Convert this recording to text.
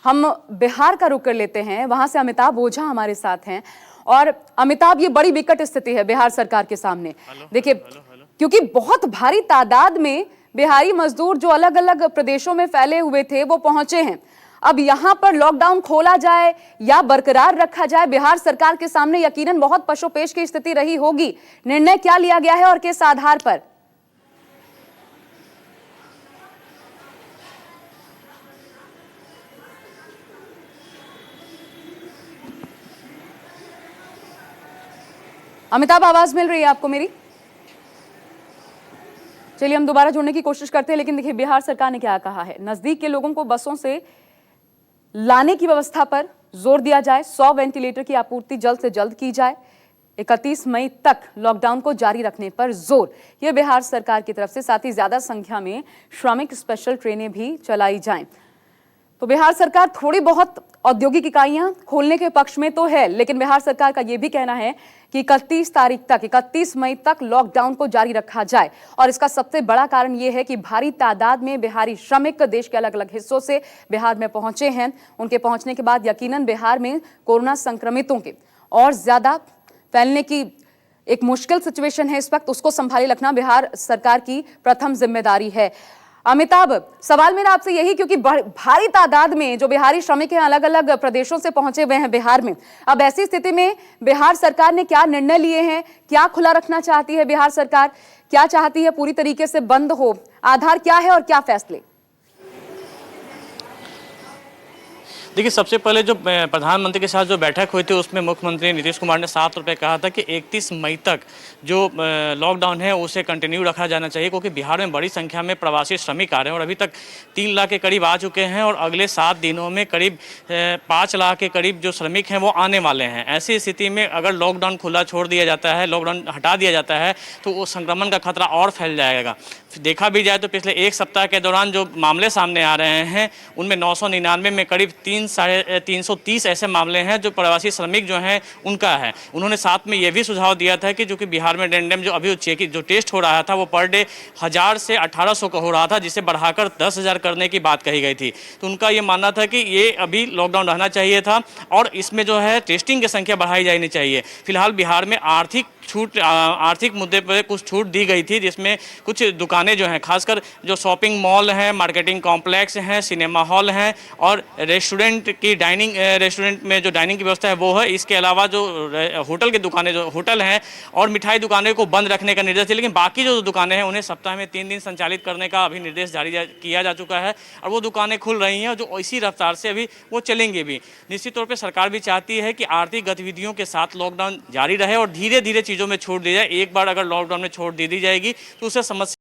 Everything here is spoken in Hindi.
हम बिहार का रुख कर लेते हैं, वहां से अमिताभ ओझा हमारे साथ हैं। और अमिताभ, ये बड़ी विकट स्थिति है बिहार सरकार के सामने। देखिए, क्योंकि बहुत भारी तादाद में बिहारी मजदूर जो अलग अलग प्रदेशों में फैले हुए थे वो पहुंचे हैं। अब यहां पर लॉकडाउन खोला जाए या बरकरार रखा जाए, बिहार सरकार के सामने यकीनन बहुत पशोपेश की स्थिति रही होगी। निर्णय क्या लिया गया है और किस आधार पर? अमिताभ, आवाज मिल रही है आपको मेरी? चलिए हम दोबारा जुड़ने की कोशिश करते हैं। लेकिन देखिए, बिहार सरकार ने क्या कहा है। नजदीक के लोगों को बसों से लाने की व्यवस्था पर जोर दिया जाए, 100 वेंटिलेटर की आपूर्ति जल्द से जल्द की जाए, 31 मई तक लॉकडाउन को जारी रखने पर जोर, यह बिहार सरकार की तरफ से। साथ ही ज्यादा संख्या में श्रमिक स्पेशल ट्रेनें भी चलाई जाएं। तो बिहार सरकार थोड़ी बहुत औद्योगिक इकाइयां खोलने के पक्ष में तो है, लेकिन बिहार सरकार का यह भी कहना है कि 31 मई तक लॉकडाउन को जारी रखा जाए। और इसका सबसे बड़ा कारण यह है कि भारी तादाद में बिहारी श्रमिक देश के अलग अलग हिस्सों से बिहार में पहुंचे हैं। उनके पहुंचने के बाद यकीनन बिहार में कोरोना संक्रमितों के और ज्यादा फैलने की एक मुश्किल सिचुएशन है इस वक्त, उसको संभाले रखना बिहार सरकार की प्रथम जिम्मेदारी है। अमिताभ, सवाल मेरा आपसे यही, क्योंकि भारी तादाद में जो बिहारी श्रमिक हैं अलग अलग प्रदेशों से पहुंचे हुए हैं बिहार में, अब ऐसी स्थिति में बिहार सरकार ने क्या निर्णय लिए हैं? क्या खुला रखना चाहती है बिहार सरकार? क्या चाहती है पूरी तरीके से बंद हो? आधार क्या है और क्या फैसले? देखिए, सबसे पहले जो प्रधानमंत्री के साथ जो बैठक हुई थी उसमें मुख्यमंत्री नीतीश कुमार ने साफ तौर पे कहा था कि 31 मई तक जो लॉकडाउन है उसे कंटिन्यू रखा जाना चाहिए, क्योंकि बिहार में बड़ी संख्या में प्रवासी श्रमिक आ रहे हैं और अभी तक 3 लाख के करीब आ चुके हैं और अगले 7 दिनों में करीब 5 लाख के करीब जो श्रमिक हैं वो आने वाले हैं। ऐसी स्थिति में अगर लॉकडाउन खुला छोड़ दिया जाता है, लॉकडाउन हटा दिया जाता है, तो वो संक्रमण का खतरा और फैल जाएगा। देखा भी जाए तो पिछले 1 सप्ताह के दौरान जो मामले सामने आ रहे हैं उनमें 999 में करीब 330 ऐसे मामले हैं जो प्रवासी श्रमिक जो हैं उनका है। उन्होंने साथ में ये भी सुझाव दिया था कि जो कि बिहार में रैंडम जो अभी जो टेस्ट हो रहा था वो पर डे 1000 से 1800 का हो रहा था, जिसे बढ़ाकर 10,000 करने की बात कही गई थी। तो उनका ये मानना था कि ये अभी लॉकडाउन रहना चाहिए था और इसमें जो है टेस्टिंग की संख्या बढ़ाई जानी चाहिए। फिलहाल बिहार में आर्थिक मुद्दे पर कुछ छूट दी गई थी, जिसमें कुछ दुकानें जो हैं, खासकर जो शॉपिंग मॉल हैं, मार्केटिंग कॉम्प्लेक्स हैं, सिनेमा हॉल हैं और रेस्टोरेंट में जो डाइनिंग की व्यवस्था है वो है। इसके अलावा जो होटल की दुकानें, जो होटल हैं और मिठाई दुकानें को बंद रखने का निर्देश है। लेकिन बाकी जो दुकानें हैं उन्हें सप्ताह में 3 दिन संचालित करने का अभी निर्देश जारी किया जा चुका है और वो दुकानें खुल रही हैं जो इसी रफ्तार से अभी वो चलेंगे भी। निश्चित तौर पर सरकार भी चाहती है कि आर्थिक गतिविधियों के साथ लॉकडाउन जारी रहे और धीरे धीरे चीज़ों में छूट दी जाए। एक बार अगर लॉकडाउन में छूट दे दी जाएगी तो उससे समस्या